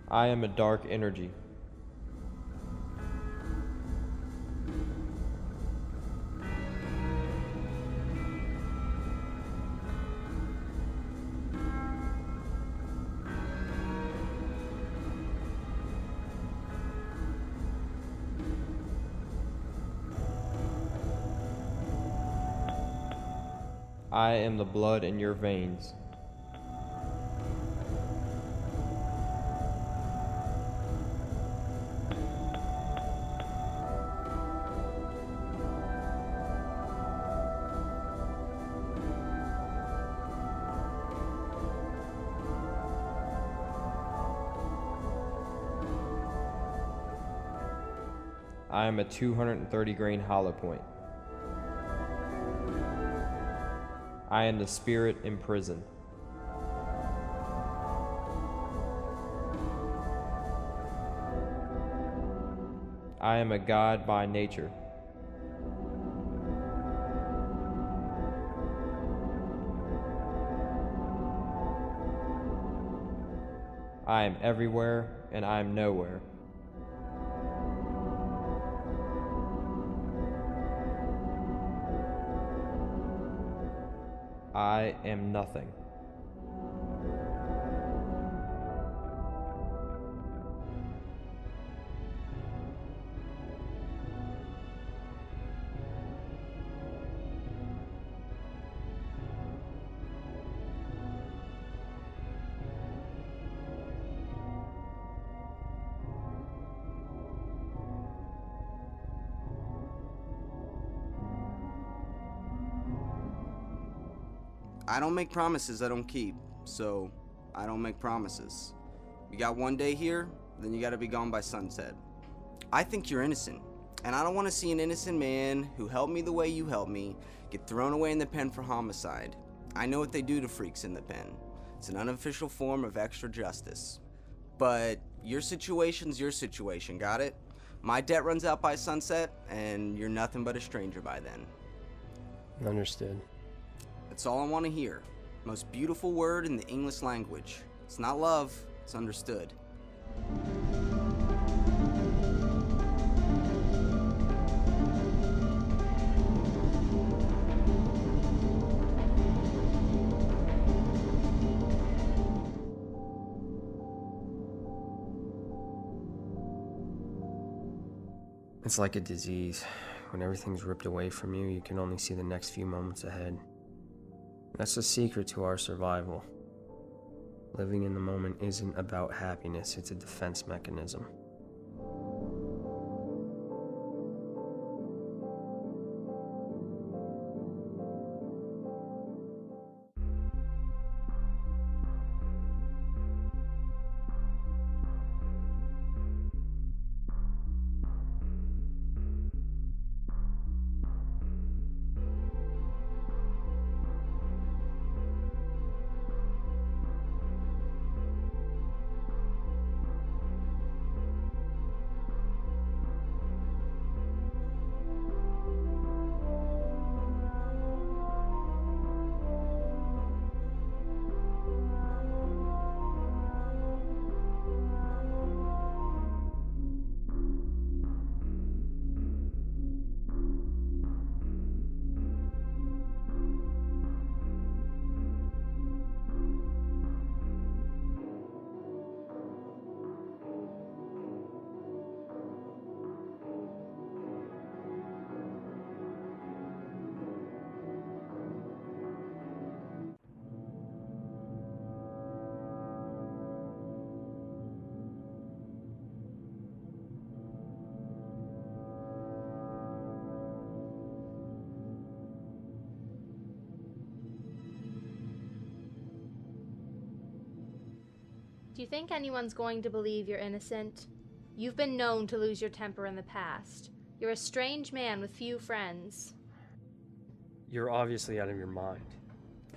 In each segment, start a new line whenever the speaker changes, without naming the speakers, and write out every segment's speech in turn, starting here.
I am a dark energy. I am the blood in your veins. I am a 230 grain hollow point. I am the spirit in prison. I am a god by nature. I am everywhere and I am nowhere. I am nothing.
I don't make promises I don't keep, so I don't make promises. You got one day here, then you gotta be gone by sunset. I think you're innocent, and I don't want to see an innocent man who helped me the way you helped me get thrown away in the pen for homicide. I know what they do to freaks in the pen. It's an unofficial form of extra justice. But your situation's your situation, got it? My debt runs out by sunset, and you're nothing but a stranger by then.
Understood.
That's all I want to hear. Most beautiful word in the English language. It's not love, it's understood.
It's like a disease. When everything's ripped away from you, you can only see the next few moments ahead. That's the secret to our survival. Living in the moment isn't about happiness, it's a defense mechanism.
Do you think anyone's going to believe you're innocent? You've been known to lose your temper in the past. You're a strange man with few friends.
You're obviously out of your mind.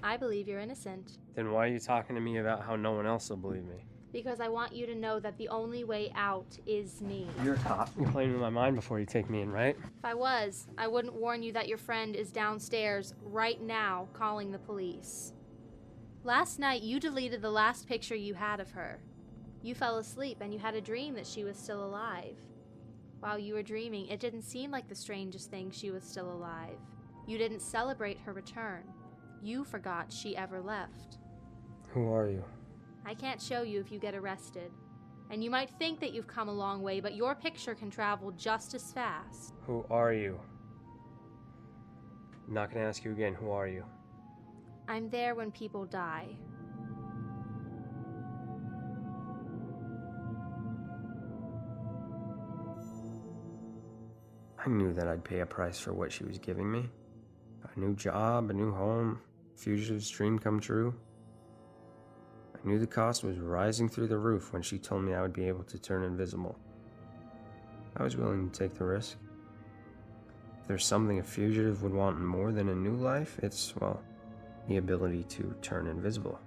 I believe you're innocent.
Then why are you talking to me about how no one else will believe me?
Because I want you to know that the only way out is me.
You're a cop. You're playing with my mind before you take me in, right?
If I was, I wouldn't warn you that your friend is downstairs right now calling the police. Last night, you deleted the last picture you had of her. You fell asleep and you had a dream that she was still alive. While you were dreaming, it didn't seem like the strangest thing she was still alive. You didn't celebrate her return. You forgot she ever left.
Who are you?
I can't show you if you get arrested. And you might think that you've come a long way, but your picture can travel just as fast.
Who are you? I'm not gonna ask you again, who are you?
I'm there when people die.
I knew that I'd pay a price for what she was giving me. A new job, a new home, fugitive's dream come true. I knew the cost was rising through the roof when she told me I would be able to turn invisible. I was willing to take the risk. If there's something a fugitive would want more than a new life, it's, well, the ability to turn invisible.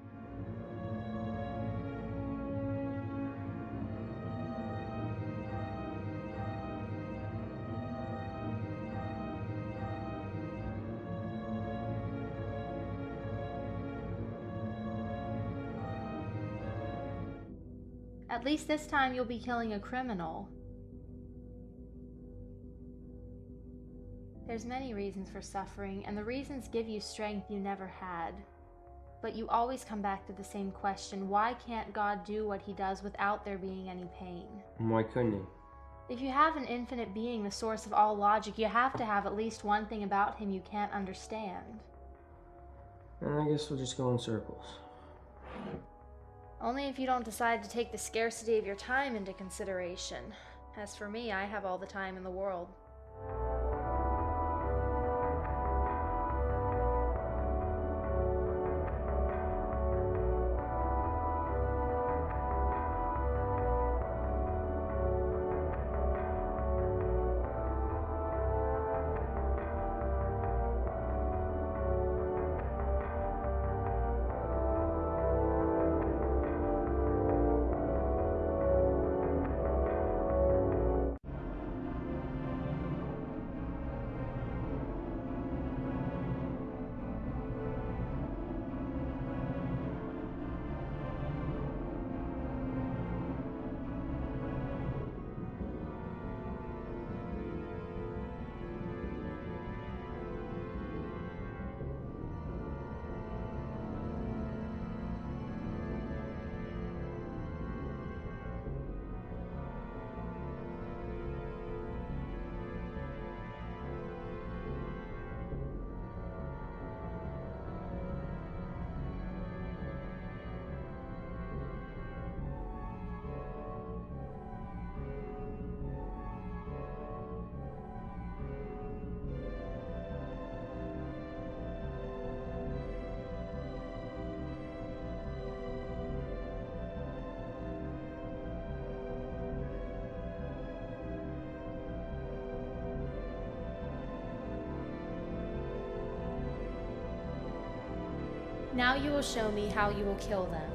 At least this time you'll be killing a criminal. There's many reasons for suffering, and the reasons give you strength you never had. But you always come back to the same question: why can't God do what he does without there being any pain?
Why couldn't he?
If you have an infinite being, the source of all logic, you have to have at least one thing about him you can't understand.
And I guess we'll just go in circles.
Only if you don't decide to take the scarcity of your time into consideration. As for me, I have all the time in the world. Now you will show me how you will kill them.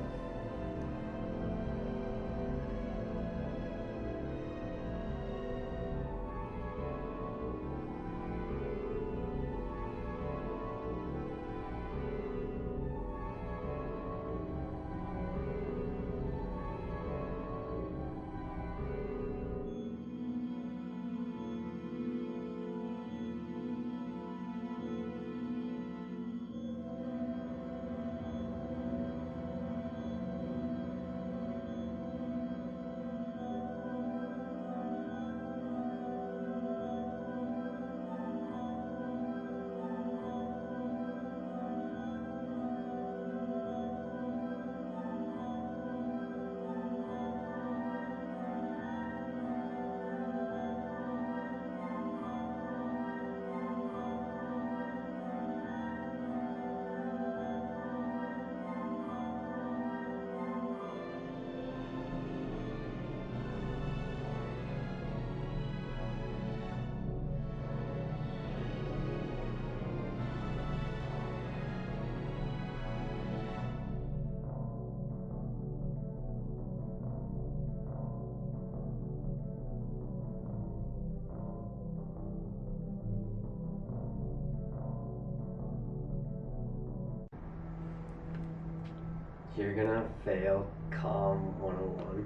You're gonna fail Calm 101.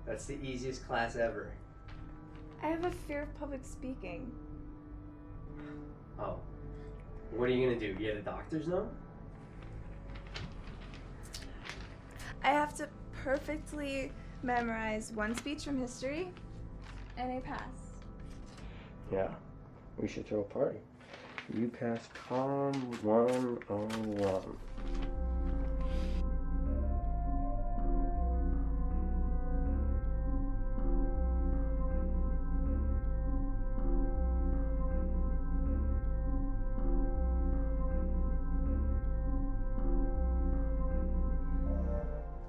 That's the easiest class ever.
I have a fear of public speaking.
Oh. What are you gonna do? Get a doctor's note?
I have to perfectly memorize one speech from history, and I pass.
Yeah. We should throw a party. You passed Calm 101.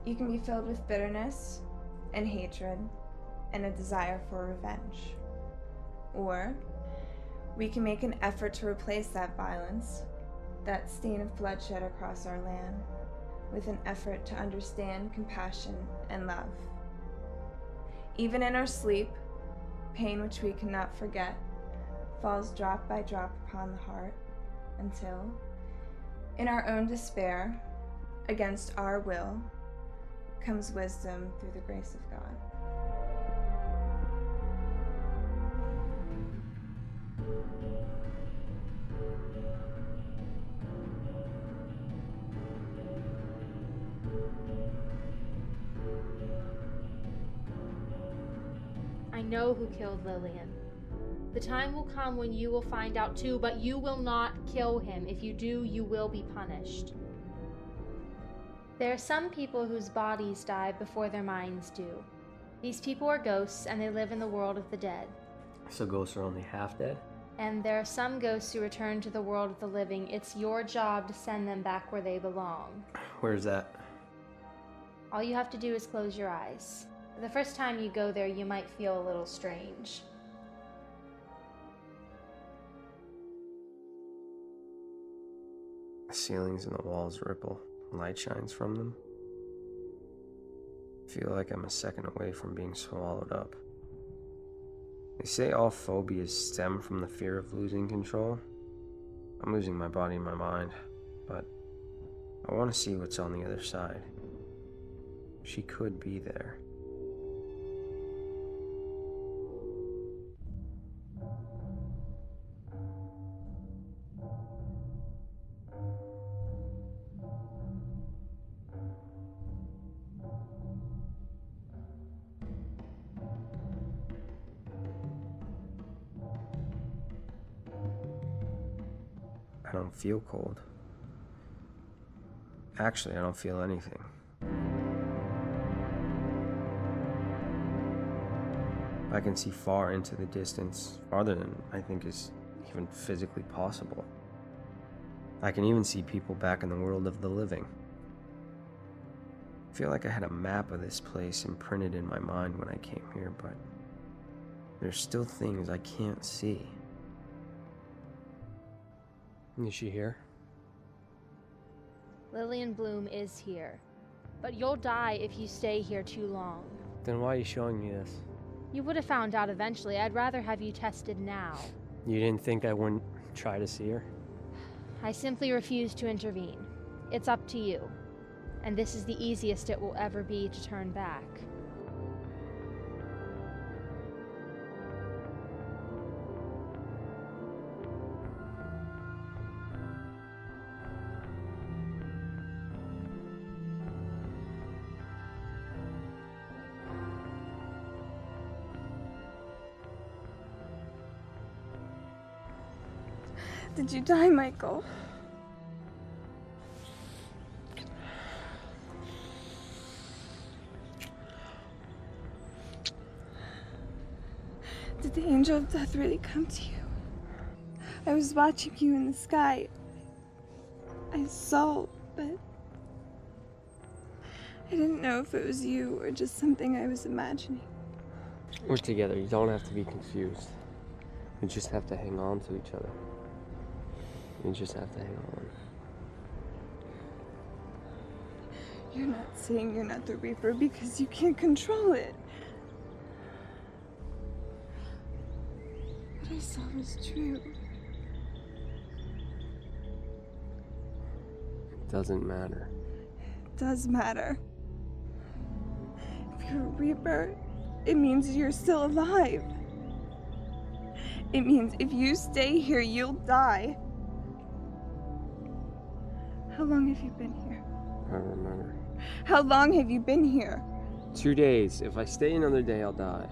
You can be filled with bitterness and hatred and a desire for revenge. Or we can make an effort to replace that violence, that stain of bloodshed across our land, with an effort to understand compassion and love. Even in our sleep, pain which we cannot forget falls drop by drop upon the heart until, in our own despair, against our will, comes wisdom through the grace of God.
I know who killed Lillian. The time will come when you will find out too, but you will not kill him. If you do, you will be punished. There are some people whose bodies die before their minds do. These people are ghosts, and they live in the world of the dead.
So ghosts are only half dead?
And there are some ghosts who return to the world of the living. It's your job to send them back where they belong.
Where's that?
All you have to do is close your eyes. The first time you go there, you might feel a little strange.
The ceilings and the walls ripple. Light shines from them. I feel like I'm a second away from being swallowed up. They say all phobias stem from the fear of losing control. I'm losing my body and my mind, but I want to see what's on the other side. She could be there. I don't feel cold. Actually, I don't feel anything. I can see far into the distance, farther than I think is even physically possible. I can even see people back in the world of the living. I feel like I had a map of this place imprinted in my mind when I came here, but there's still things I can't see. Is she here?
Lillian Bloom is here. But you'll die if you stay here too long.
Then why are you showing me this?
You would have found out eventually. I'd rather have you tested now.
You didn't think I wouldn't try to see her?
I simply refuse to intervene. It's up to you. And this is the easiest it will ever be to turn back.
Did you die, Michael? Did the angel of death really come to you? I was watching you in the sky. I saw, but I didn't know if it was you or just something I was imagining.
We're together. You don't have to be confused. You just have to hang on to each other. You just have to hang on.
You're not saying you're not the Reaper because you can't control it. What I saw was true.
It doesn't matter.
does matter. If you're a Reaper, it means you're still alive. It means if you stay here, you'll die. How long have you been here?
I don't remember.
How long have you been here?
2 days. If I stay another day, I'll die.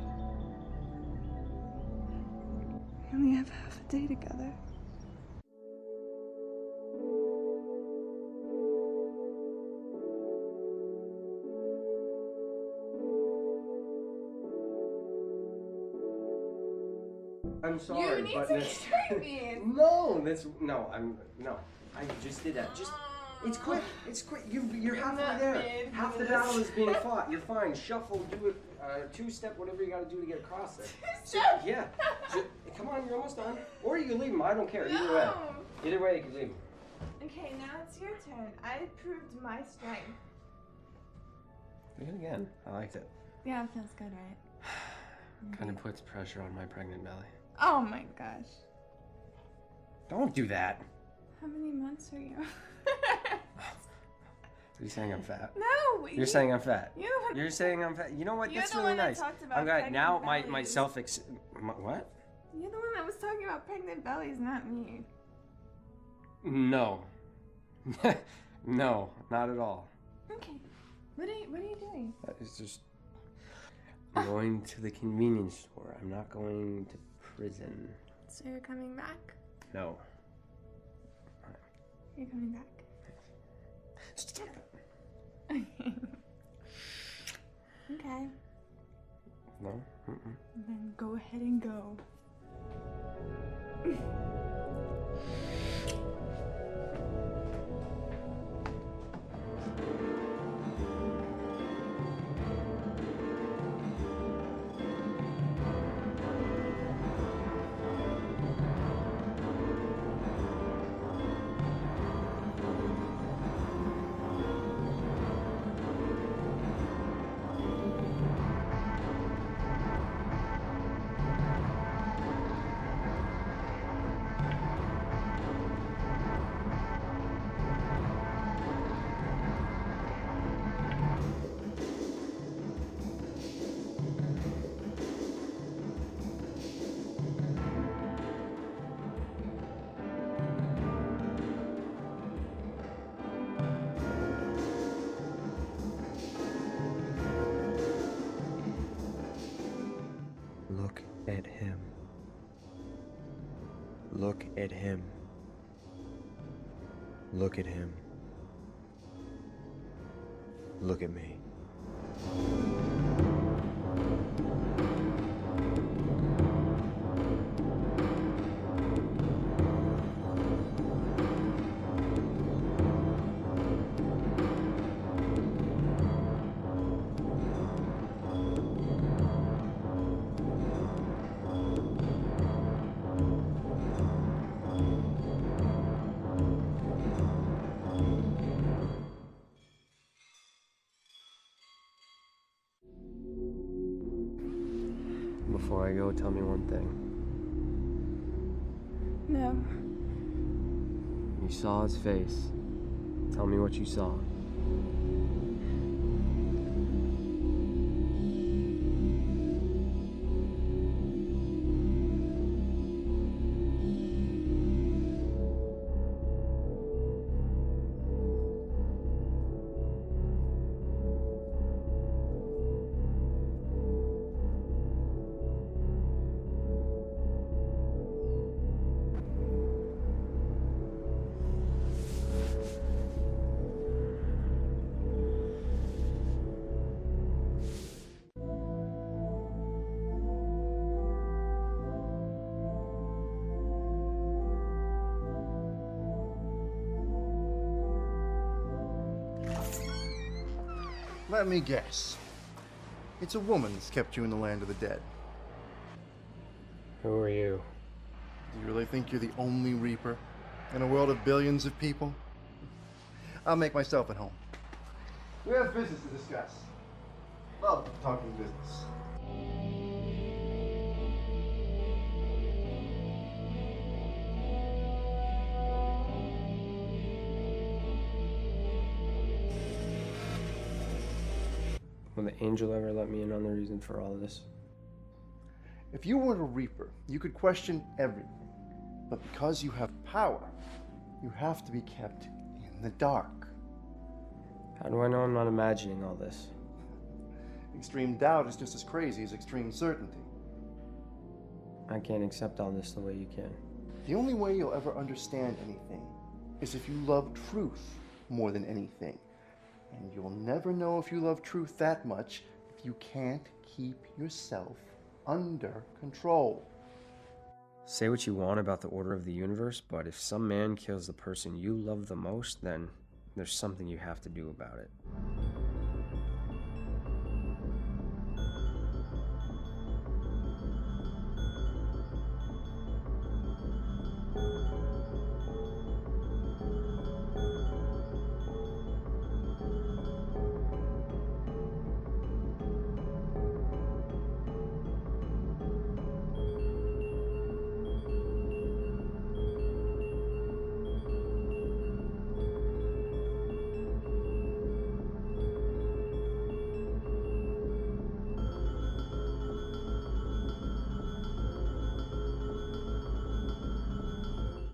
We only have half a day together.
I'm sorry,
You need
but
to
that's...
straight me.
No, I just did that. It's quick. It's quick. You're halfway there. Half the battle is being fought. You're fine. Shuffle. Do it. Two-step. Whatever you got to do to get across there. Yeah. Come on. You're almost done. Or you can leave him. I don't care. Either way. Either way, you can leave him.
Okay, now it's your turn. I proved my strength.
Do it again. I liked it.
Yeah, it feels good, right?
Kind of puts pressure on my pregnant belly.
Oh my gosh.
Don't do that.
How many months are you?
Are you saying I'm fat?
No.
You're saying I'm fat.
You're
saying I'm fat. You know what?
You're
That's
the
really
one that
nice.
talked about
I'm glad. Now
pregnant
my
bellies.
what?
You're the one that was talking about pregnant bellies, not me.
No. No, not at all.
Okay. What are you doing?
That is just. I'm going to the convenience store. I'm not going to prison.
So you're coming back?
No.
You're coming back.
Stop it.
Okay.
No? Mm-mm.
Then go ahead and go.
Look at him. Look at him. Look at him. Look at me. Before I go, tell me one thing.
No.
You saw his face. Tell me what you saw.
Let me guess. It's a woman that's kept you in the land of the dead.
Who are you?
Do you really think you're the only Reaper in a world of billions of people? I'll make myself at home. We have business to discuss. Love talking business.
Will the angel ever let me in on the reason for all this?
If you weren't a Reaper, you could question everything. But because you have power, you have to be kept in the dark.
How do I know I'm not imagining all this?
Extreme doubt is just as crazy as extreme certainty.
I can't accept all this the way you can.
The only way you'll ever understand anything is if you love truth more than anything. And you'll never know if you love truth that much if you can't keep yourself under control.
Say what you want about the order of the universe, but if some man kills the person you love the most, then there's something you have to do about it.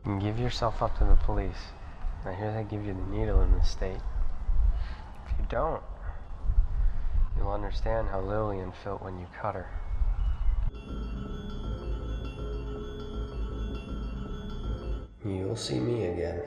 You give yourself up to the police. I hear they give you the needle in this state. If you don't, you'll understand how Lillian felt when you cut her. You'll see me again.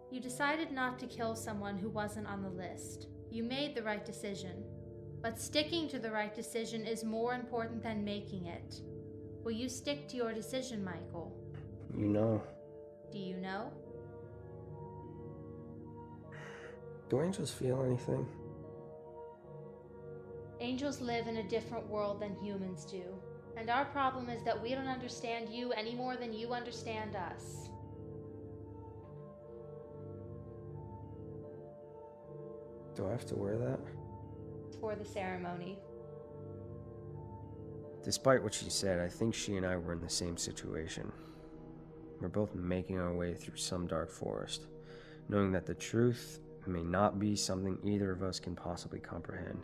You decided not to kill someone who wasn't on the list. You made the right decision. But sticking to the right decision is more important than making it. Will you stick to your decision, Michael?
You know.
Do you know?
Do angels feel anything?
Angels live in a different world than humans do. And our problem is that we don't understand you any more than you understand us.
Do I have to wear that?
For the ceremony.
Despite what she said, I think she and I were in the same situation. We're both making our way through some dark forest, knowing that the truth may not be something either of us can possibly comprehend.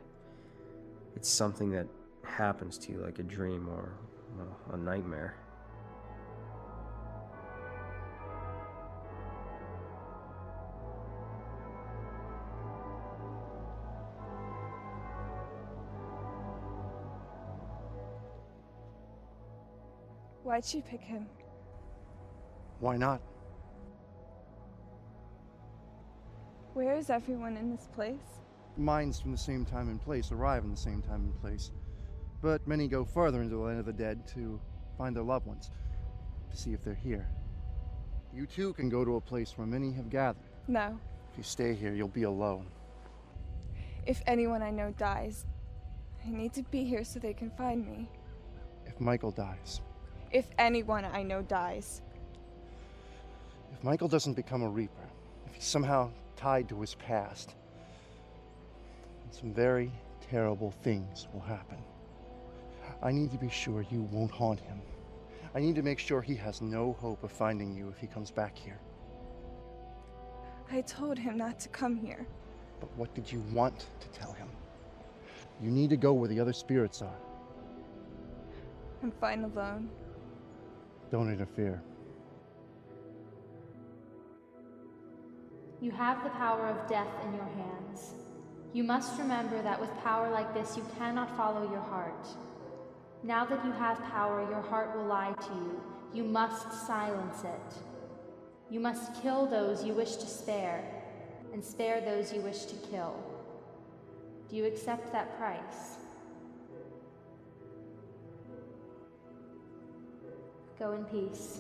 It's something that happens to you like a dream or, well, a nightmare.
Why'd she pick him?
Why not?
Where is everyone in this place?
Minds from the same time and place arrive in the same time and place. But many go further into the land of the dead to find their loved ones, to see if they're here. You too can go to a place where many have gathered.
No,
If you stay here, you'll be alone.
If anyone I know dies, I need to be here so they can find me.
If Michael dies.
If anyone I know dies.
If Michael doesn't become a Reaper, if he's somehow tied to his past, then some very terrible things will happen. I need to be sure you won't haunt him. I need to make sure he has no hope of finding you if he comes back here.
I told him not to come here.
But what did you want to tell him? You need to go where the other spirits are.
I'm fine alone.
Don't interfere.
You have the power of death in your hands. You must remember that with power like this, you cannot follow your heart. Now that you have power, your heart will lie to you. You must silence it. You must kill those you wish to spare, and spare those you wish to kill. Do you accept that price? Go in peace.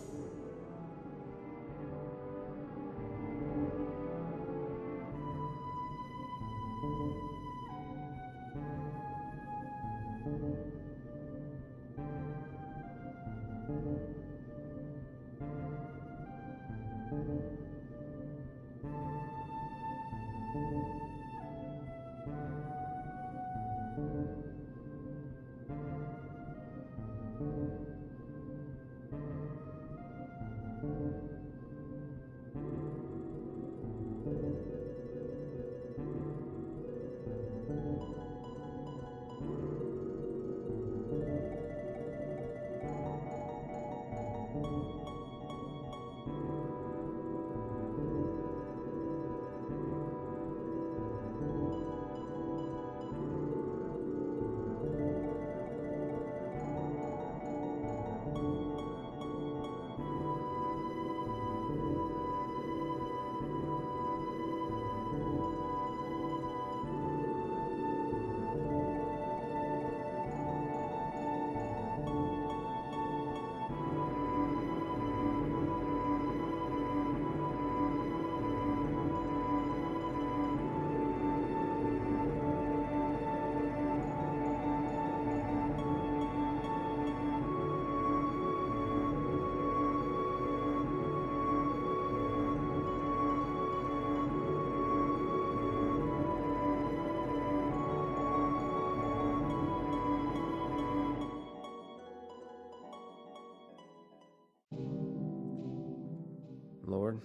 Lord,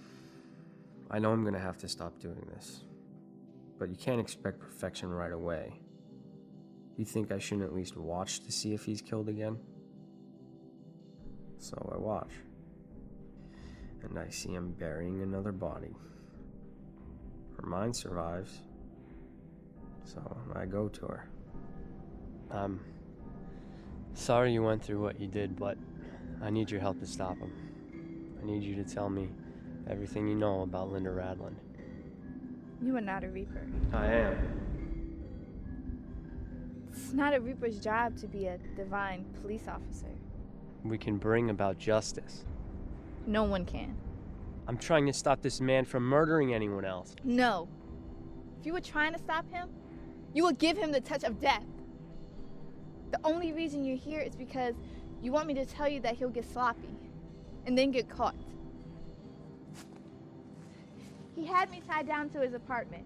I know I'm gonna have to stop doing this, but you can't expect perfection right away. You think I shouldn't at least watch to see if he's killed again? So I watch, and I see him burying another body. Her mind survives, so I go to her.
I'm sorry you went through what you did, but I need your help to stop him. I need you to tell me everything you know about Linda Radlin.
You are not a Reaper.
I am.
It's not a Reaper's job to be a divine police officer.
We can bring about justice.
No one can.
I'm trying to stop this man from murdering anyone else.
No. If you were trying to stop him, you would give him the touch of death. The only reason you're here is because you want me to tell you that he'll get sloppy and then get caught. He had me tied down to his apartment.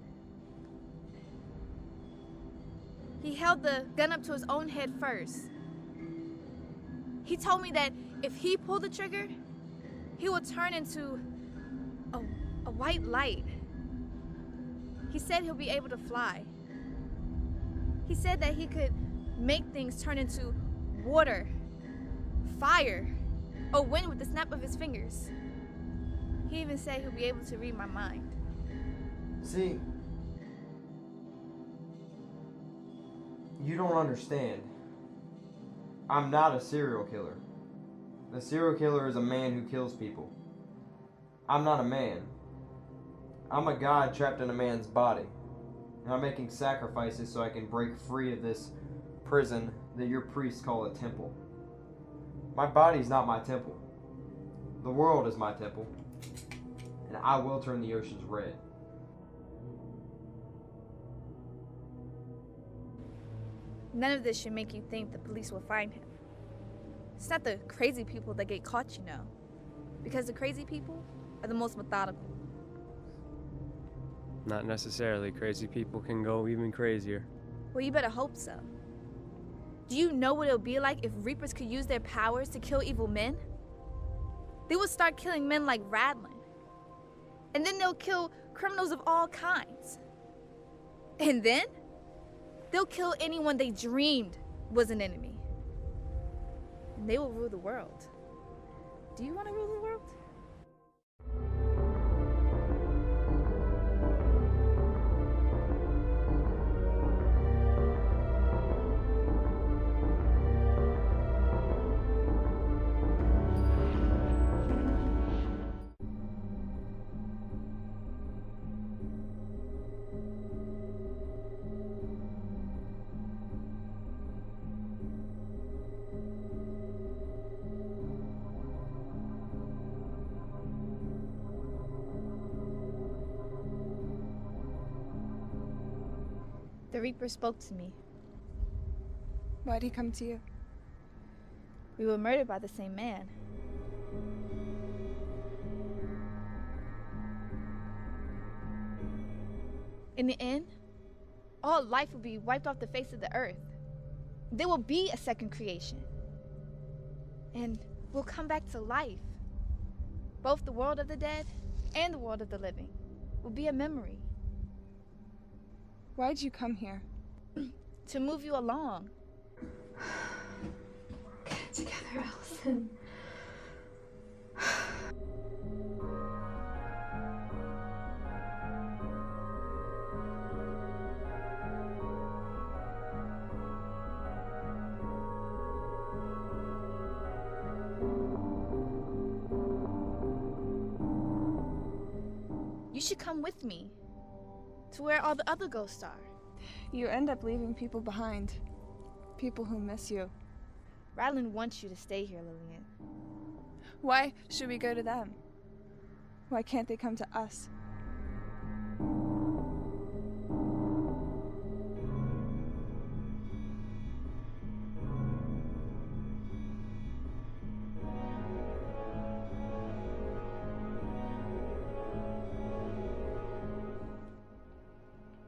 He held the gun up to his own head first. He told me that if he pulled the trigger, he would turn into a white light. He said he'll be able to fly. He said that he could make things turn into water, fire, or wind with the snap of his fingers. He even said he'll be able to read my mind.
See, you don't understand. I'm not a serial killer. The serial killer is a man who kills people. I'm not a man. I'm a god trapped in a man's body. And I'm making sacrifices so I can break free of this prison that your priests call a temple. My body's not my temple. The world is my temple. And I will turn the oceans red.
None of this should make you think the police will find him. It's not the crazy people that get caught, you know. Because the crazy people are the most methodical.
Not necessarily. Crazy people can go even crazier.
Well, you better hope so. Do you know what it would be like if Reapers could use their powers to kill evil men? They would start killing men like Radlin. And then they'll kill criminals of all kinds. And then they'll kill anyone they dreamed was an enemy. And they will rule the world. Do you want to rule the world? The Reaper spoke to me.
Why'd he come to you?
We were murdered by the same man. In the end, all life will be wiped off the face of the earth. There will be a second creation. And we'll come back to life. Both the world of the dead and the world of the living will be a memory.
Why'd you come here?
To move you along.
Get it together, Allison.
You should come with me to where all the other ghosts are.
You end up leaving people behind. People who miss you.
Radlin wants you to stay here, Lillian.
Why should we go to them? Why can't they come to us?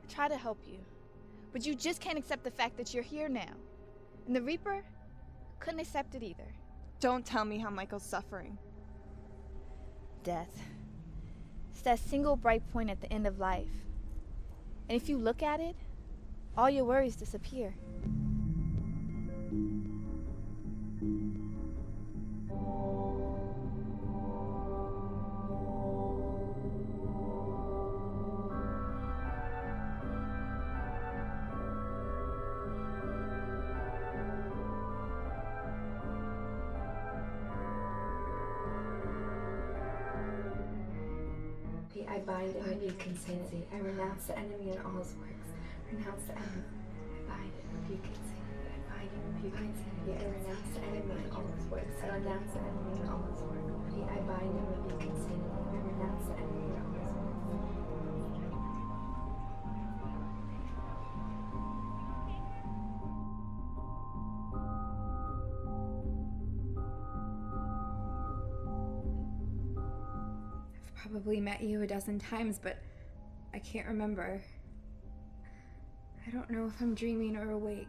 Try to help you, but you just can't accept the fact that you're here now. And the Reaper couldn't accept it either.
Don't tell me how Michael's suffering.
Death. It's that single bright point at the end of life. And if you look at it, all your worries disappear.
I bind and rebuke insanity. I renounce the enemy and all his works. Renounce the enemy. I bind and rebuke insanity. I bind and rebuke insanity. I renounce the enemy and all his works. I renounce the enemy and all his works. I bind and rebuke insanity. I renounce the enemy and all his works.
Probably met you a dozen times, but I can't remember. I don't know if I'm dreaming or awake.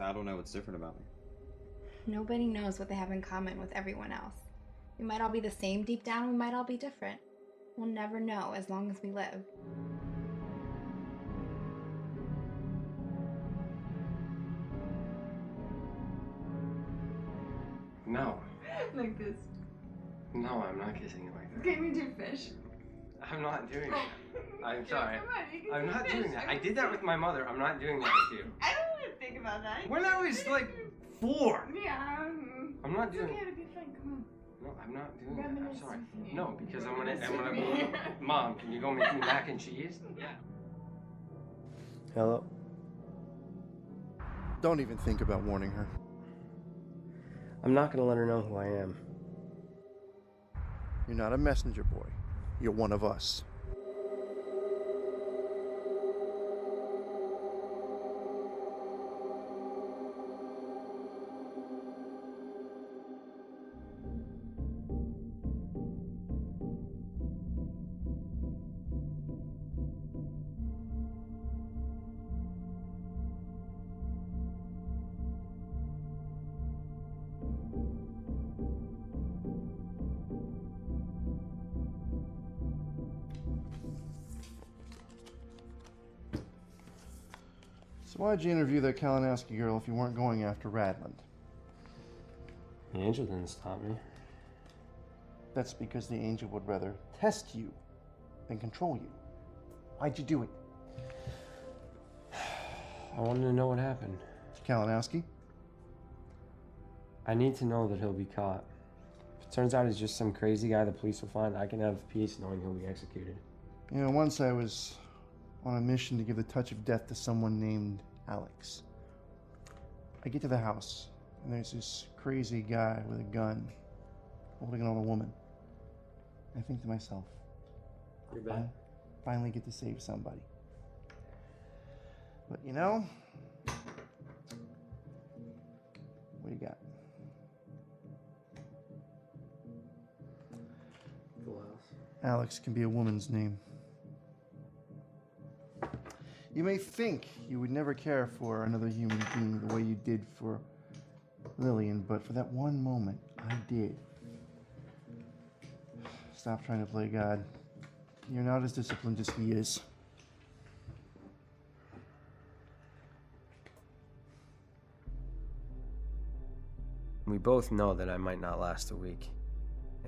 I don't know what's different about me.
Nobody knows what they have in common with everyone else. We might all be the same deep down, we might all be different. We'll never know as long as we live.
No.
Like this.
No, I'm not kissing you like that.
Can we do fish?
I'm not doing that. I'm sorry.
Come on, you can
I'm
do
not
fish.
doing that. I did that with my mother. I'm not doing that with you.
I don't want to think
think about that.
When I was like 4.
Yeah.
I'm not
It's
doing.
okay to be fun. Come
No, I'm not doing that. I'm
Reminisce
sorry.
with me.
No, because I'm gonna.
Reminisce.
Mom, can you go make me mac and cheese?
Yeah.
Hello.
Don't even think about warning her.
I'm not gonna let her know who I am.
You're not a messenger boy. You're one of us. So why'd you interview that Kalinowski girl if you weren't going after Radland?
The angel didn't stop me.
That's because the angel would rather test you than control you. Why'd you do it?
I wanted to know what happened.
Kalinowski?
I need to know that he'll be caught. If it turns out he's just some crazy guy the police will find, I can have peace knowing he'll be executed.
You know, once I was on a mission to give the touch of death to someone named Alex. I get to the house, and there's this crazy guy with a gun holding it on a woman. I think to myself,
You're bad.
finally get to save somebody. But you know, what do you got?
Full house.
Alex can be a woman's name. You may think you would never care for another human being the way you did for Lillian, but for that one moment, I did. Stop trying to play God. You're not as disciplined as he is.
We both know that I might not last a week,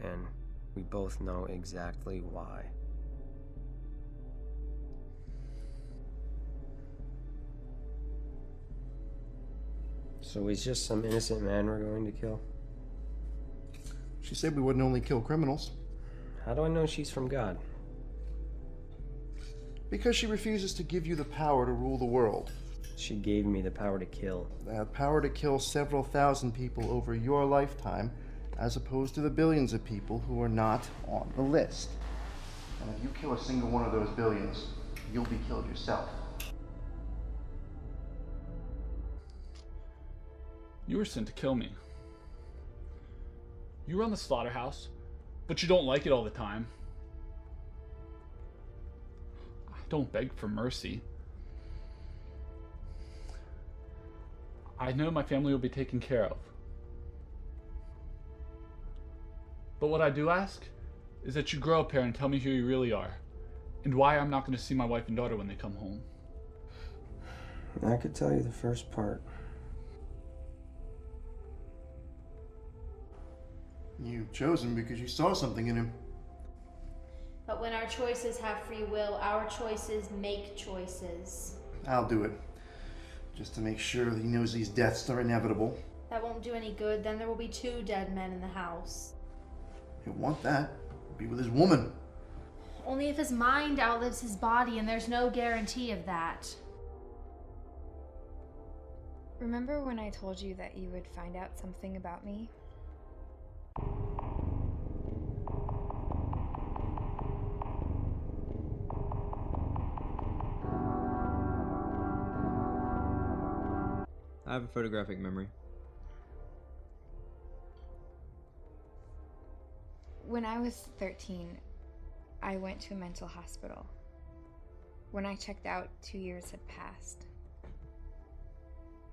and we both know exactly why. So he's just some innocent man we're going to kill?
She said we wouldn't only kill criminals.
How do I know she's from God?
Because she refuses to give you the power to rule the world.
She gave me the power to kill.
The power to kill several thousand people over your lifetime, as opposed to the billions of people who are not on the list. And if you kill a single one of those billions, you'll be killed yourself.
You were sent to kill me. You run the slaughterhouse, but you don't like it all the time. I don't beg for mercy. I know my family will be taken care of. But what I do ask is that you grow up here and tell me who you really are, and why I'm not going to see my wife and daughter when they come home.
I could tell you the first part.
You chose him because you saw something in him.
But when our choices have free will, our choices make choices.
I'll do it. Just to make sure that he knows these deaths are inevitable.
That won't do any good. Then there will be 2 dead men in the house.
He'll want that. Be with his woman.
Only if his mind outlives his body, and there's no guarantee of that.
Remember when I told you that you would find out something about me?
I have a photographic memory.
When I was 13, I went to a mental hospital. When I checked out, 2 years had passed.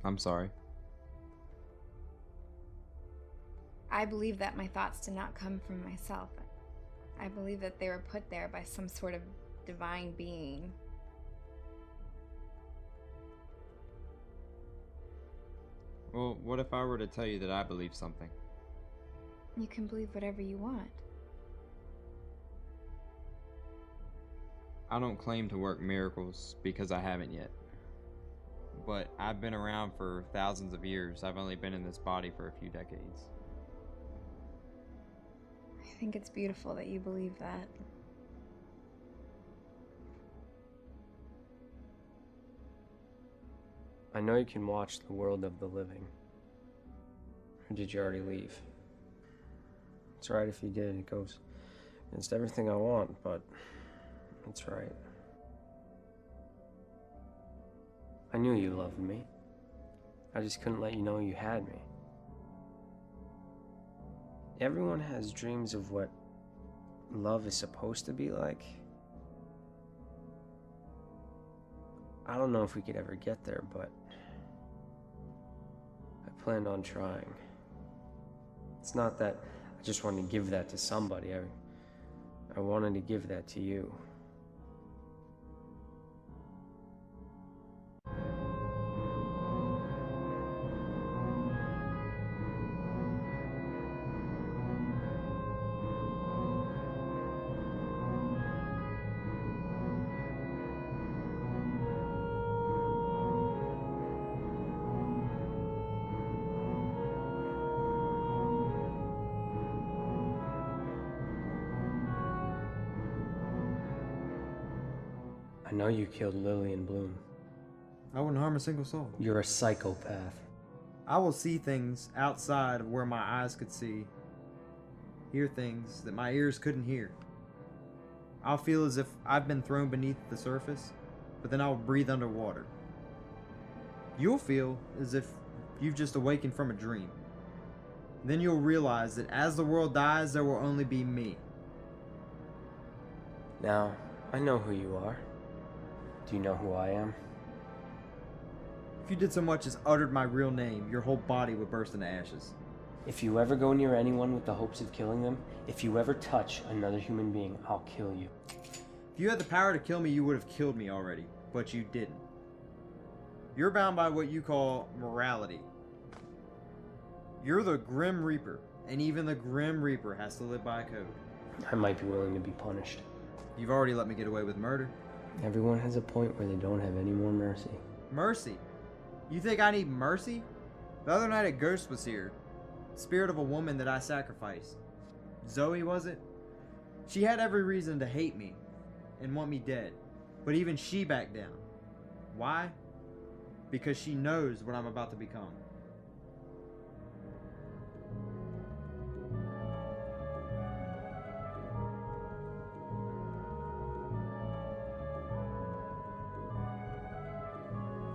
I'm sorry.
I believe that my thoughts did not come from myself. I believe that they were put there by some sort of divine being.
Well, what if I were to tell you that I believe something?
You can believe whatever you want.
I don't claim to work miracles because I haven't yet. but I've been around for thousands of years. I've only been in this body for a few decades.
I think it's beautiful that you believe that.
I know you can watch the world of the living. Or did you already leave? It's right if you did. It goes against everything I want, but it's right. I knew you loved me. I just couldn't let you know you had me. Everyone has dreams of what love is supposed to be like. I don't know if we could ever get there, but I planned on trying. It's not that I just wanted to give that to somebody. I wanted to give that to you. I know you killed Lillian Bloom.
I wouldn't harm a single soul.
You're a psychopath.
I will see things outside of where my eyes could see, hear things that my ears couldn't hear. I'll feel as if I've been thrown beneath the surface, but then I'll breathe underwater. You'll feel as if you've just awakened from a dream. Then you'll realize that as the world dies, there will only be me.
Now, I know who you are. Do you know who I am?
If you did so much as uttered my real name, your whole body would burst into ashes.
If you ever go near anyone with the hopes of killing them, if you ever touch another human being, I'll kill you.
If you had the power to kill me, you would have killed me already, but you didn't. You're bound by what you call morality. You're the Grim Reaper, and even the Grim Reaper has to live by a code.
I might be willing to be punished.
You've already let me get away with murder.
Everyone has a point where they don't have any more mercy.
Mercy? You think I need mercy? The other night a ghost was here. Spirit of a woman that I sacrificed. Zoe, was it? She had every reason to hate me and want me dead. But even she backed down. Why? Because she knows what I'm about to become.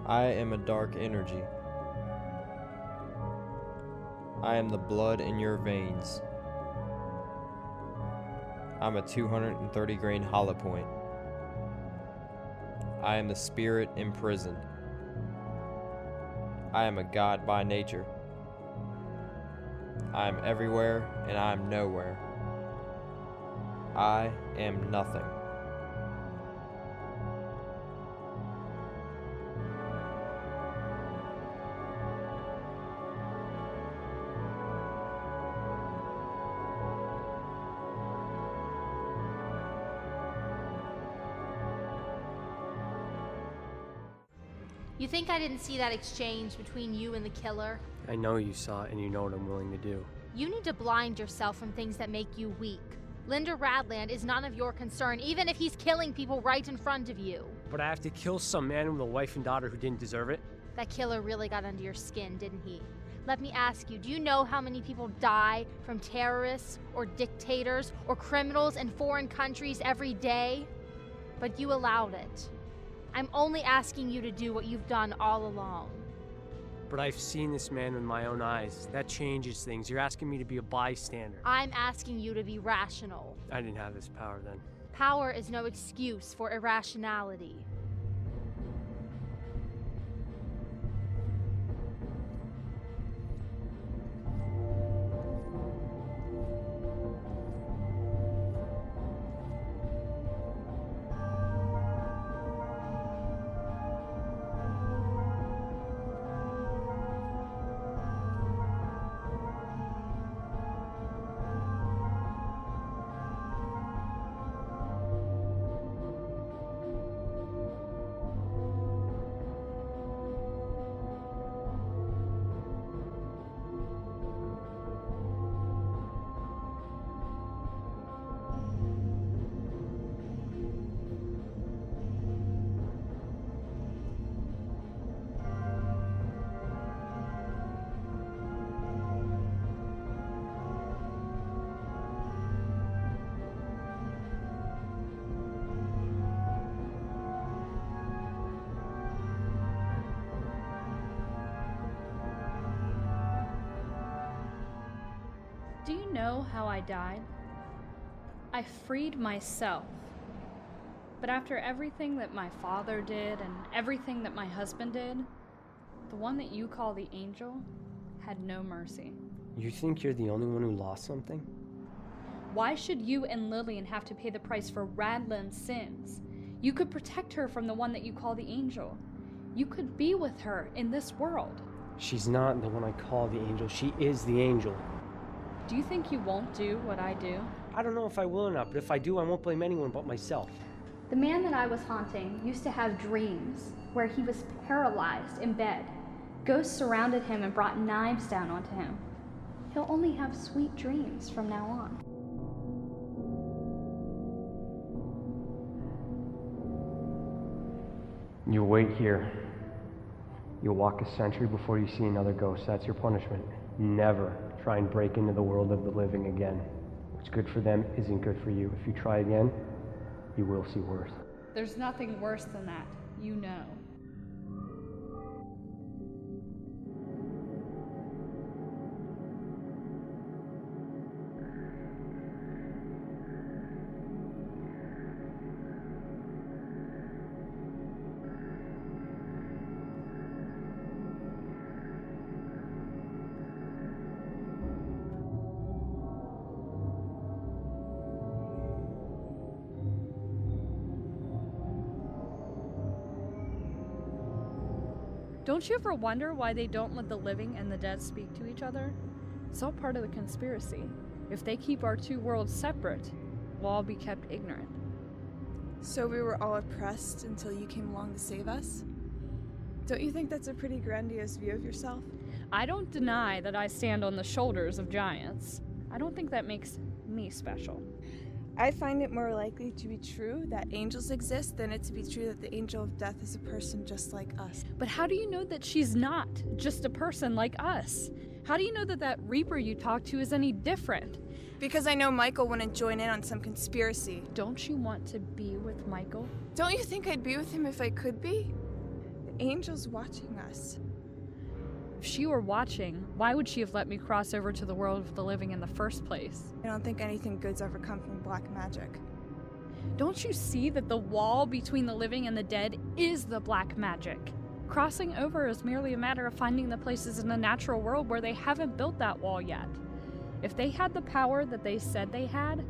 I am a dark energy. I am the blood in your veins. I'm a 230 grain hollow point. I am the spirit imprisoned. I am a god by nature. I am everywhere and I am nowhere. I am nothing.
You think I didn't see that exchange between you and the killer?
I know you saw it and you know what I'm willing to do.
You need to blind yourself from things that make you weak. Linda Radland is none of your concern, even if he's killing people right in front of you.
But I have to kill some man with a wife and daughter who didn't deserve it?
That killer really got under your skin, didn't he? Let me ask you, do you know how many people die from terrorists or dictators or criminals in foreign countries every day? But you allowed it. I'm only asking you to do what you've done all along.
But I've seen this man with my own eyes. That changes things. You're asking me to be a bystander.
I'm asking you to be rational.
I didn't have this power then.
Power is no excuse for irrationality.
you know how I died? I freed myself. But after everything that my father did and everything that my husband did, the one that you call the angel had no mercy.
You think you're the only one who lost something?
Why should you and Lillian have to pay the price for Radlin's sins? You could protect her from the one that you call the angel. You could be with her in this world.
She's not the one I call the angel. She is the angel.
Do you think you won't do what I do?
I don't know if I will or not, but if I do, I won't blame anyone but myself.
The man that I was haunting used to have dreams where he was paralyzed in bed. Ghosts surrounded him and brought knives down onto him. He'll only have sweet dreams from now on.
You'll wait here. You'll walk a century before you see another ghost. That's your punishment. Never try and break into the world of the living again. What's good for them isn't good for you. If you try again, you will see worse.
There's nothing worse than that, you know. Don't you ever wonder why they don't let the living and the dead speak to each other? It's all part of the conspiracy. If they keep our two worlds separate, we'll all be kept ignorant.
So we were all oppressed until you came along to save us? Don't you think that's a pretty grandiose view of yourself?
I don't deny that I stand on the shoulders of giants. I don't think that makes me special.
I find it more likely to be true that angels exist than it to be true that the angel of death is a person just like us.
But how do you know that she's not just a person like us? How do you know that that Reaper you talked to is any different?
Because I know Michael wouldn't join in on some conspiracy.
Don't you want to be with Michael?
Don't you think I'd be with him if I could be? The angel's watching us.
If she were watching, why would she have let me cross over to the world of the living in the first place?
I don't think anything good's ever come from black magic.
Don't you see that the wall between the living and the dead is the black magic? Crossing over is merely a matter of finding the places in the natural world where they haven't built that wall yet. If they had the power that they said they had,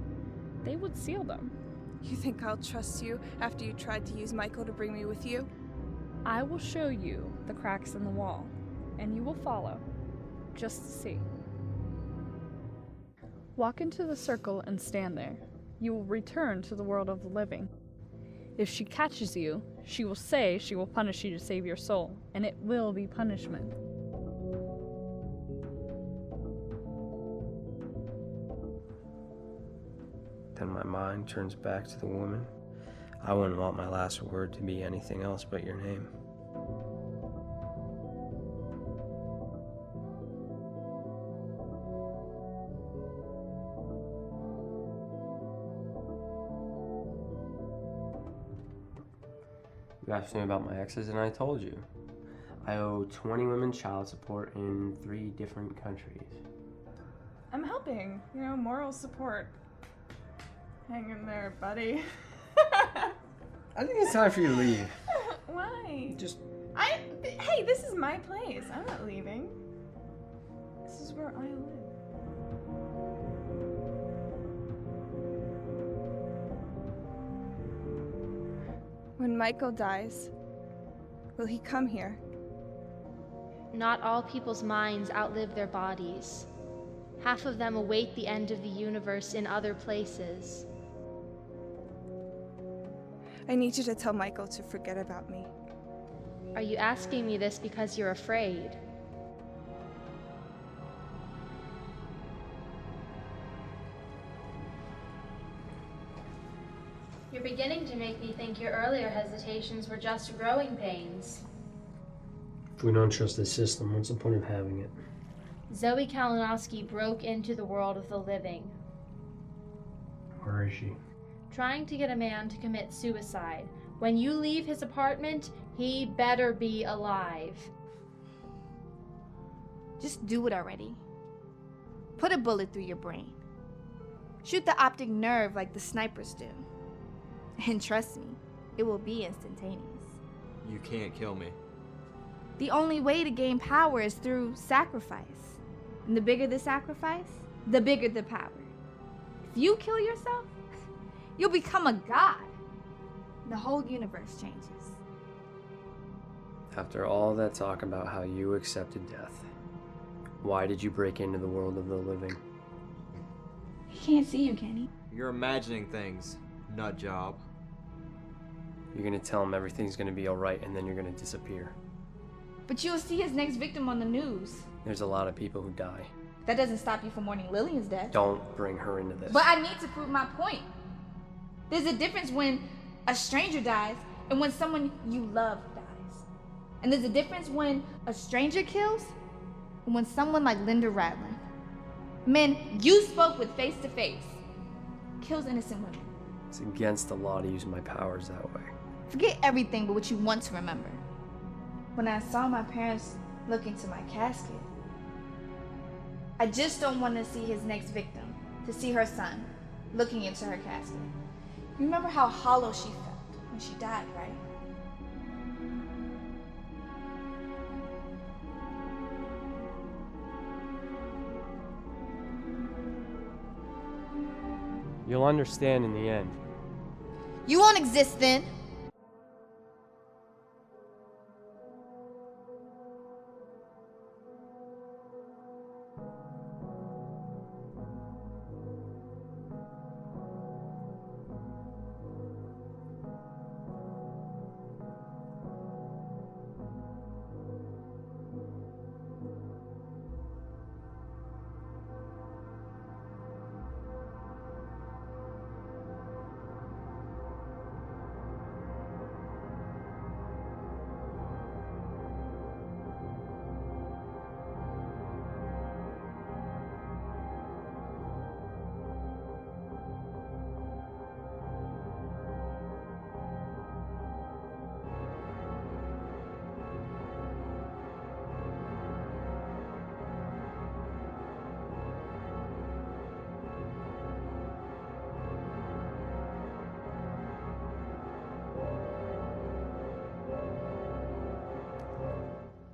they would seal them.
You think I'll trust you after you tried to use Michael to bring me with you?
I will show you the cracks in the wall, and you will follow, just to see. Walk into the circle and stand there. You will return to the world of the living. If she catches you, she will say she will punish you to save your soul, and it will be punishment.
Then my mind turns back to the woman. I wouldn't want my last word to be anything else but your name. You asked me about my exes and I told you. I owe 20 women child support in 3 different countries.
I'm helping, moral support. Hang in there, buddy.
I think it's time for you to leave.
Why?
Hey,
Hey, this is my place. I'm not leaving. This is where I live. When Michael dies, will he come here?
Not all people's minds outlive their bodies. Half of them await the end of the universe in other places.
I need you to tell Michael to forget about me.
Are you asking me this because you're afraid? You're beginning to make me think your earlier hesitations were just growing pains.
If we don't trust the system, what's the point of having it?
Zoe Kalinowski broke into the world of the living.
Where is she?
Trying to get a man to commit suicide. When you leave his apartment, he better be alive.
Just do it already. Put a bullet through your brain. Shoot the optic nerve like the snipers do. And trust me, it will be instantaneous.
You can't kill me.
The only way to gain power is through sacrifice. And the bigger the sacrifice, the bigger the power. If you kill yourself, you'll become a god. The whole universe changes.
After all that talk about how you accepted death, why did you break into the world of the living?
He can't see you, Kenny.
You're imagining things, nut job.
You're gonna tell him everything's gonna be alright and then you're gonna disappear.
But you'll see his next victim on the news.
There's a lot of people who die.
That doesn't stop you from mourning Lillian's death.
Don't bring her into this.
But I need to prove my point. There's a difference when a stranger dies and when someone you love dies. And there's a difference when a stranger kills and when someone like Linda Radlin, men you spoke with face to face, kills innocent women.
It's against the law to use my powers that way.
Forget everything but what you want to remember. When I saw my parents look into my casket, I just don't want to see his next victim, to see her son looking into her casket. You remember how hollow she felt when she died, right?
You'll understand in the end.
You won't exist then.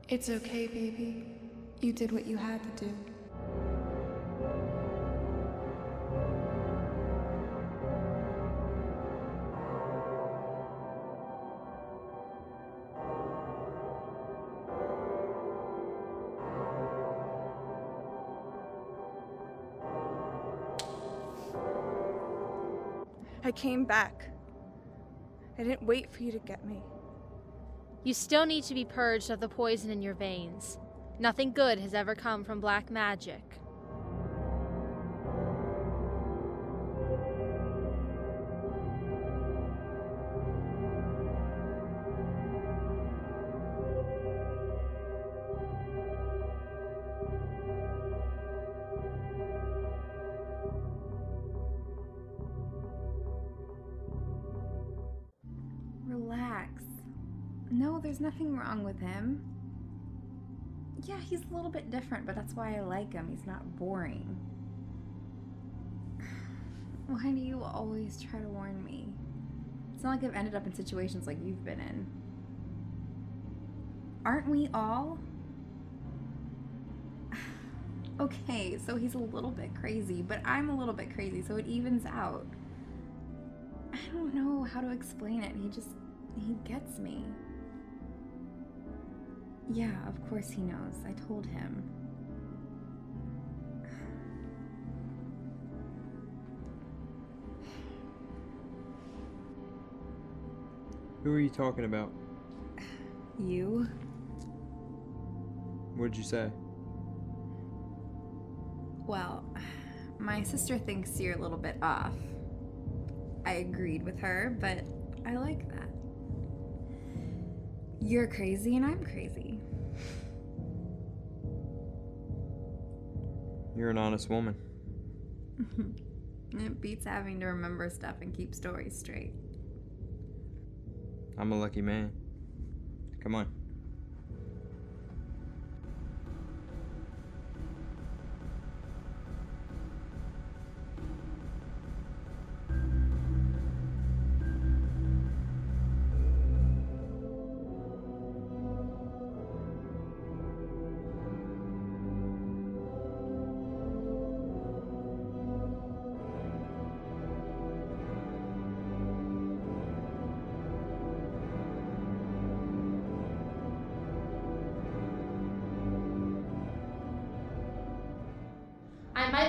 It's okay, baby. You did what you had to do.
I came back. I didn't wait for you to get me.
You still need to be purged of the poison in your veins. Nothing good has ever come from black magic.
Relax. No, there's nothing wrong with him. Yeah, he's a little bit different, but that's why I like him. He's not boring. Why do you always try to warn me? It's not like I've ended up in situations like you've been in. Aren't we all? Okay, so he's a little bit crazy, but I'm a little bit crazy, so it evens out. I don't know how to explain it. He gets me. Yeah, of course he knows. I told him.
Who are you talking about?
You?
What'd you say?
Well, my sister thinks you're a little bit off. I agreed with her, but I like that. You're crazy and I'm crazy.
You're an honest woman.
It beats having to remember stuff and keep stories straight.
I'm a lucky man. Come on.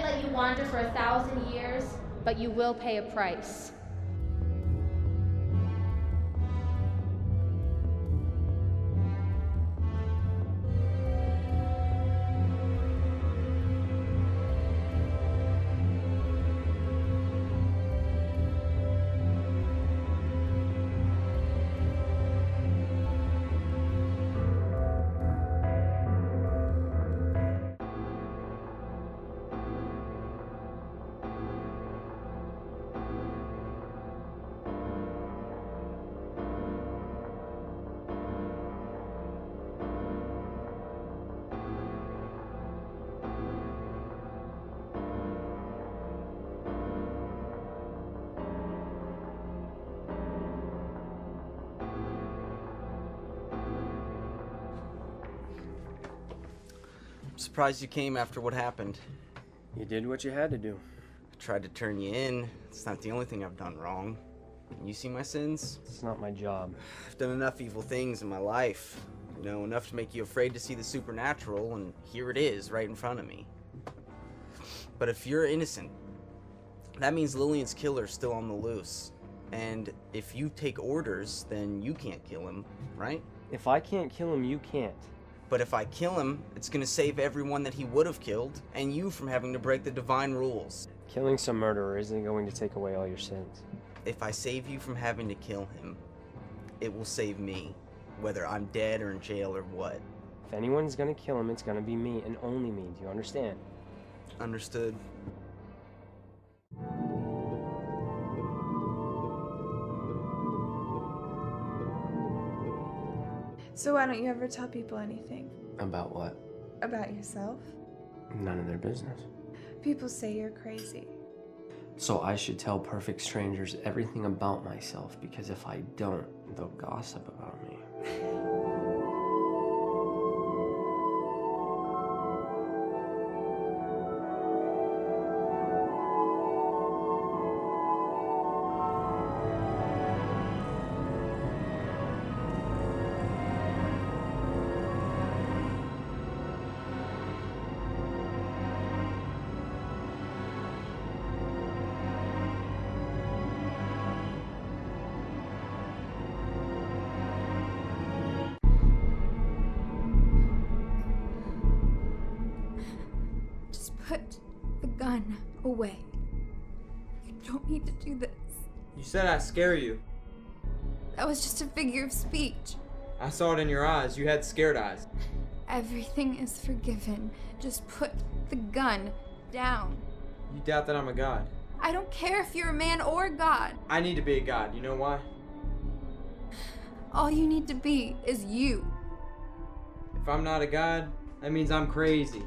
can't let you wander for 1,000 years, but you will pay a price.
I'm surprised you came after what happened.
You did what you had to do.
I tried to turn you in. It's not the only thing I've done wrong. You see my sins?
It's not my job.
I've done enough evil things in my life. You know, enough to make you afraid to see the supernatural, and here it is, right in front of me. But if you're innocent, that means Lillian's killer's still on the loose. And if you take orders, then you can't kill him, right?
If I can't kill him, you can't.
But if I kill him, it's gonna save everyone that he would have killed, and you from having to break the divine rules.
Killing some murderer isn't going to take away all your sins.
If I save you from having to kill him, it will save me, whether I'm dead or in jail or what.
If anyone's gonna kill him, it's gonna be me, and only me. Do you understand?
Understood.
So why don't you ever tell people anything?
About what?
About yourself?
None of their business.
People say you're crazy.
So I should tell perfect strangers everything about myself, because if I don't, they'll gossip about me.
Put the gun away. You don't need to do this.
You said I'd scare you.
That was just a figure of speech.
I saw it in your eyes. You had scared eyes.
Everything is forgiven. Just put the gun down.
You doubt that I'm a god.
I don't care if you're a man or God.
I need to be a god. You know why?
All you need to be is you.
If I'm not a god, that means I'm crazy.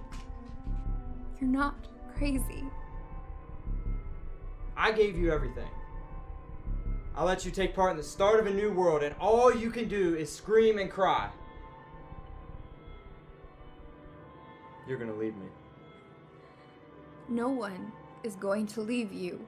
You're not crazy.
I gave you everything. I let you take part in the start of a new world, and all you can do is scream and cry. You're gonna leave me.
No one is going to leave you.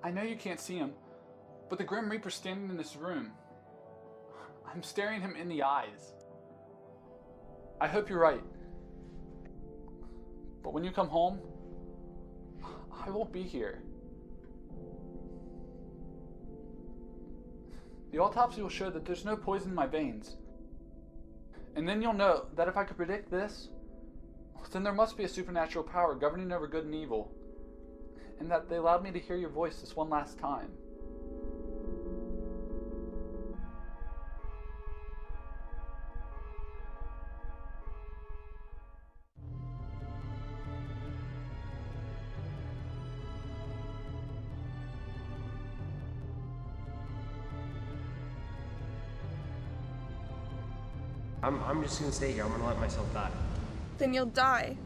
I know you can't see him, but the Grim Reaper's standing in this room. I'm staring him in the eyes. I hope you're right. But when you come home, I won't be here. The autopsy will show that there's no poison in my veins. And then you'll know that if I could predict this, then there must be a supernatural power governing over good and evil, and that they allowed me to hear your voice this one last time.
I'm just gonna stay here. I'm gonna let myself die.
Then you'll die.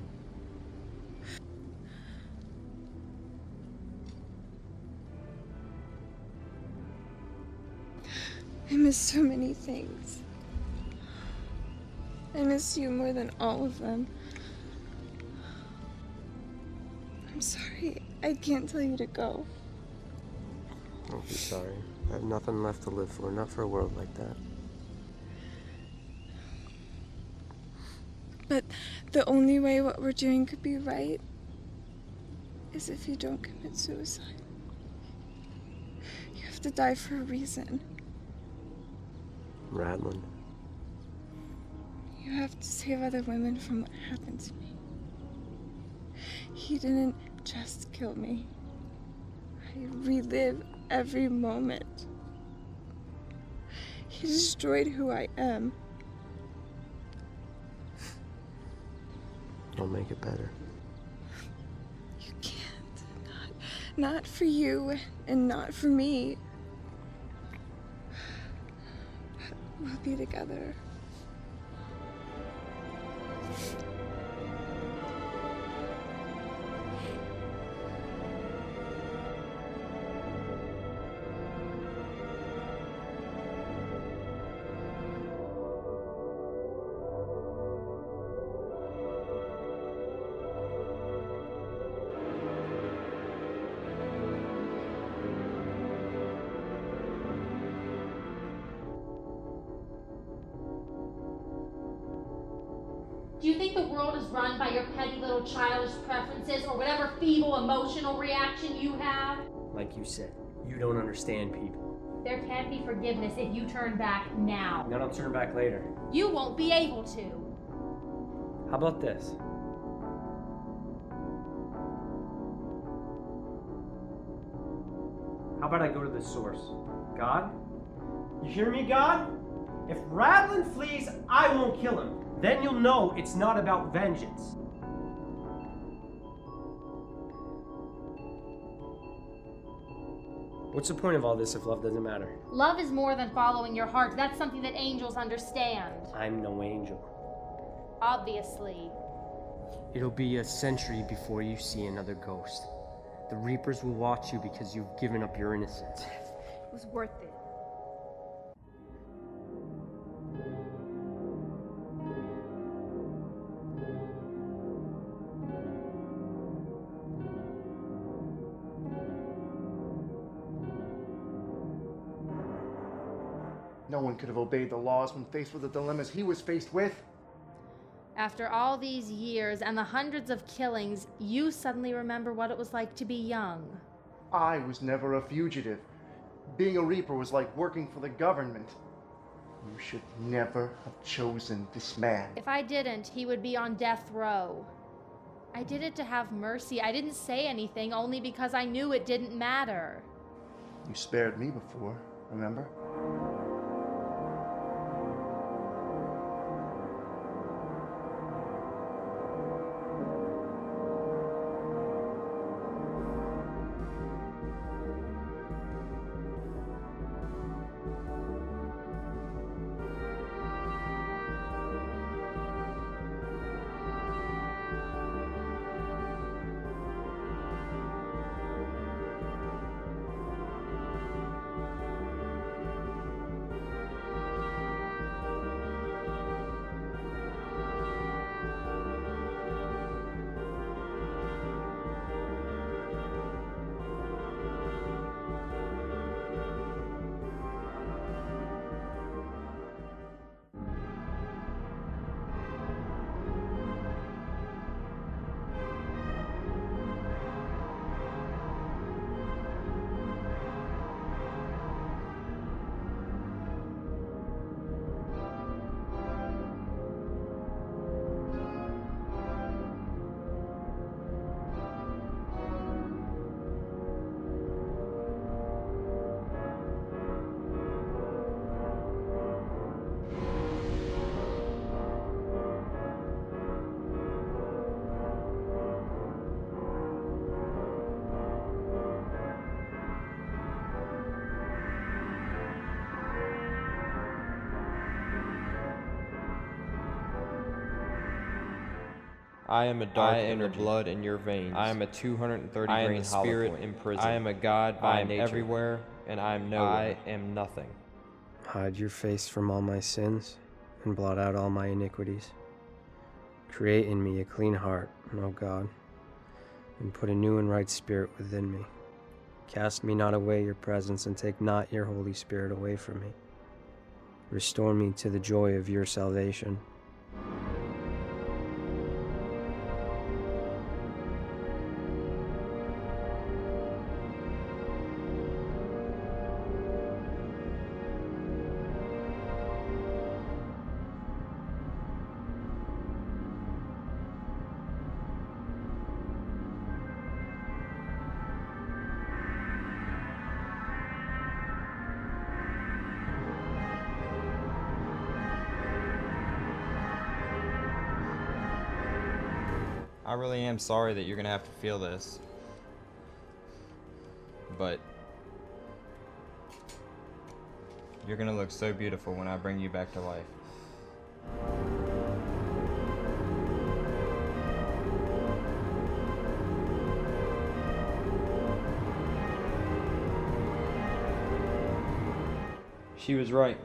I miss so many things. I miss you more than all of them. I'm sorry. I can't tell you to go.
Don't be sorry. I have nothing left to live for, not for a world like that.
But the only way what we're doing could be right is if you don't commit suicide. You have to die for a reason.
Radlin.
You have to save other women from what happened to me. He didn't just kill me. I relive every moment. He destroyed who I am.
I'll make it better.
You can't. Not for you and not for me. But we'll be together.
Do you think the world is run by your petty little childish preferences or whatever feeble emotional reaction you have?
Like you said, you don't understand people.
There can be forgiveness if you turn back now.
Then I'll turn back later.
You won't be able to.
How about this? How about I go to the source? God? You hear me, God? If Radlin flees, I won't kill him. Then you'll know it's not about vengeance. What's the point of all this if love doesn't matter?
Love is more than following your heart. That's something that angels understand.
I'm no angel.
Obviously.
It'll be a century before you see another ghost. The Reapers will watch you because you've given up your innocence.
It was worth it.
No one could have obeyed the laws when faced with the dilemmas he was faced with.
After all these years and the hundreds of killings, you suddenly remember what it was like to be young.
I was never a fugitive. Being a Reaper was like working for the government. You should never have chosen this man.
If I didn't, he would be on death row. I did it to have mercy. I didn't say anything only because I knew it didn't matter.
You spared me before, remember?
I am a dark
I am the
energy.
blood in your veins.
I am a 230
I am
grain
the spirit
hollow point.
in prison.
I am a god by
I am
nature.
everywhere, and I am nowhere.
I am nothing.
Hide your face from all my sins and blot out all my iniquities. Create in me a clean heart, O God, and put a new and right spirit within me. Cast me not away your presence, and take not your Holy Spirit away from me. Restore me to the joy of your salvation.
I really am sorry that you're gonna have to feel this. But you're gonna look so beautiful when I bring you back to life. She was right.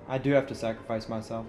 I do have to sacrifice myself.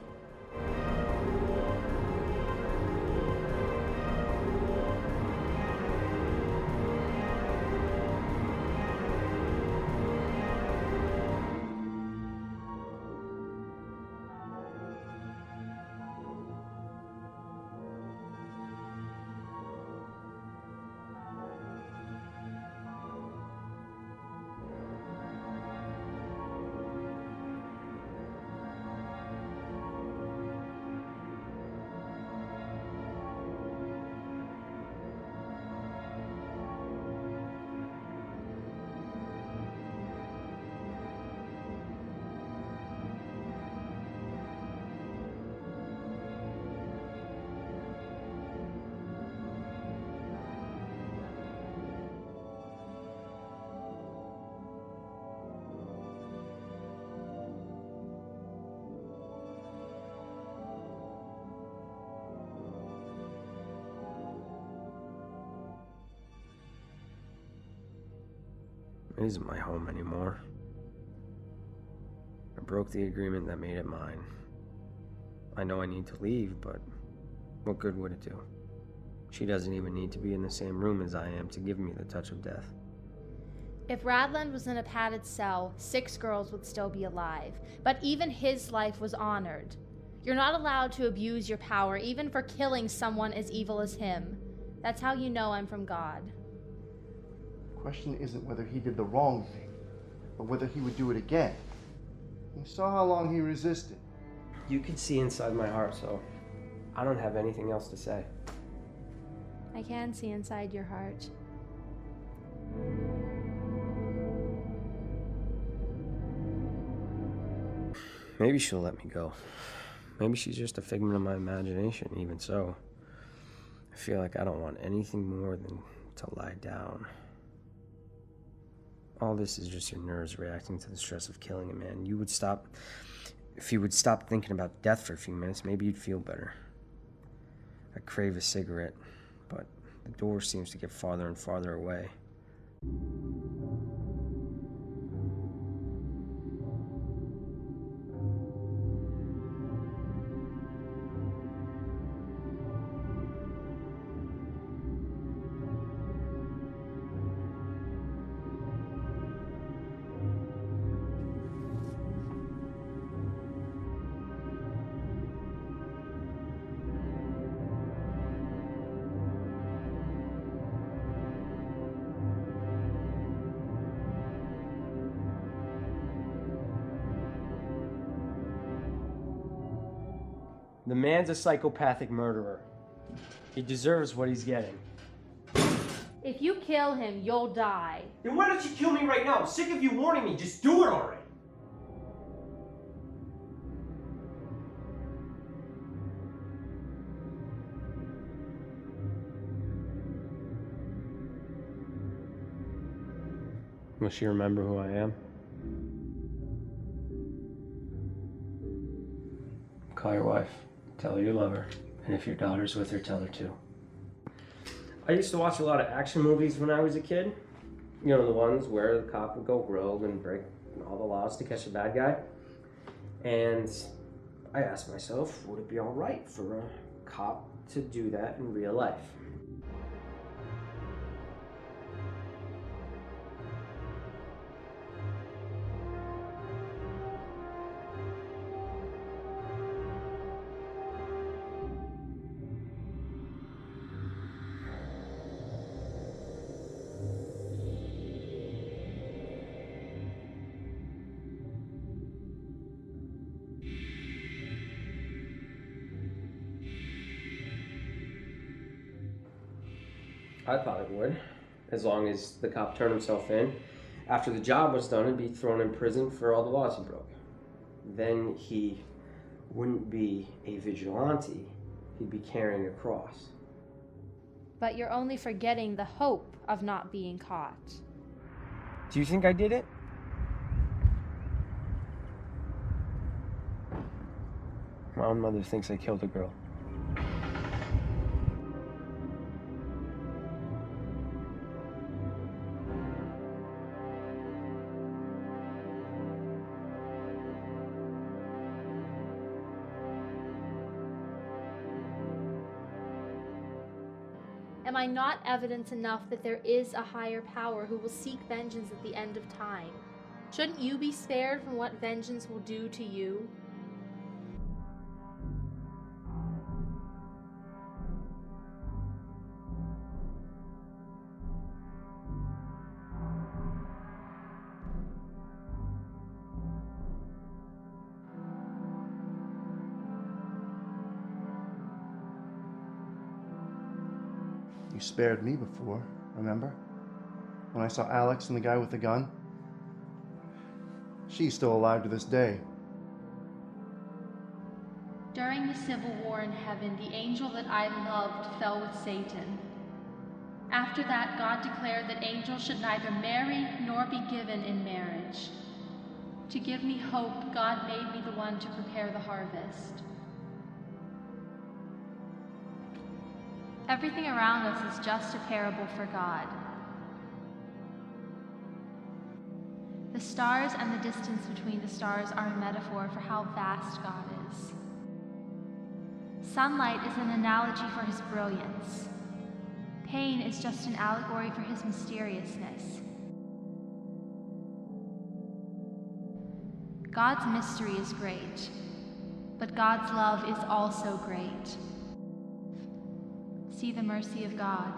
It isn't my home anymore. I broke the agreement that made it mine. I know I need to leave, but what good would it do? She doesn't even need to be in the same room as I am to give me the touch of death.
If Radland was in a padded cell, 6 girls would still be alive, but even his life was honored. You're not allowed to abuse your power, even for killing someone as evil as him. That's how you know I'm from God.
The question isn't whether he did the wrong thing, but whether he would do it again. You saw how long he resisted.
You can see inside my heart, so I don't have anything else to say.
I can see inside your heart.
Maybe she'll let me go. Maybe she's just a figment of my imagination, even so. I feel like I don't want anything more than to lie down. All this is just your nerves reacting to the stress of killing a man. If you would stop thinking about death for a few minutes, maybe you'd feel better. I crave a cigarette, but the door seems to get farther and farther away. The man's a psychopathic murderer. He deserves what he's getting.
If you kill him, you'll die.
Then why don't you kill me right now? I'm sick of you warning me. Just do it already. Will she remember who I am? Call your wife. Tell her you love her. And if your daughter's with her, tell her to. I used to watch a lot of action movies when I was a kid. You know, the ones where the cop would go rogue and break all the laws to catch a bad guy. And I asked myself, would it be all right for a cop to do that in real life? I thought it would, as long as the cop turned himself in. After the job was done, he'd be thrown in prison for all the laws he broke. Then he wouldn't be a vigilante, he'd be carrying a cross.
But you're only forgetting the hope of not being caught.
Do you think I did it? My own mother thinks I killed a girl.
Am I not evidence enough that there is a higher power who will seek vengeance at the end of time? Shouldn't you be spared from what vengeance will do to you?
You spared me before, remember? When I saw Alex and the guy with the gun? She's still alive to this day.
During the civil war in heaven, the angel that I loved fell with Satan. After that, God declared that angels should neither marry nor be given in marriage. To give me hope, God made me the one to prepare the harvest. Everything around us is just a parable for God. The stars and the distance between the stars are a metaphor for how vast God is. Sunlight is an analogy for his brilliance. Pain is just an allegory for his mysteriousness. God's mystery is great, but God's love is also great. See the mercy of God.